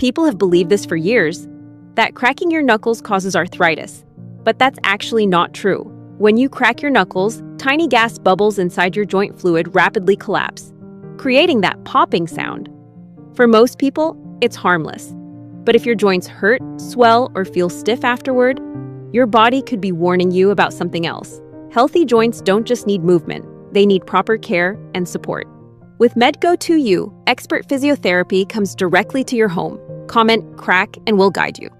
People have believed this for years, that cracking your knuckles causes arthritis. But that's actually not true. When you crack your knuckles, tiny gas bubbles inside your joint fluid rapidly collapse, creating that popping sound. For most people, it's harmless. But if your joints hurt, swell, or feel stiff afterward, your body could be warning you about something else. Healthy joints don't just need movement, they need proper care and support. With MedGo2U, expert physiotherapy comes directly to your home. Comment "crack" and we'll guide you.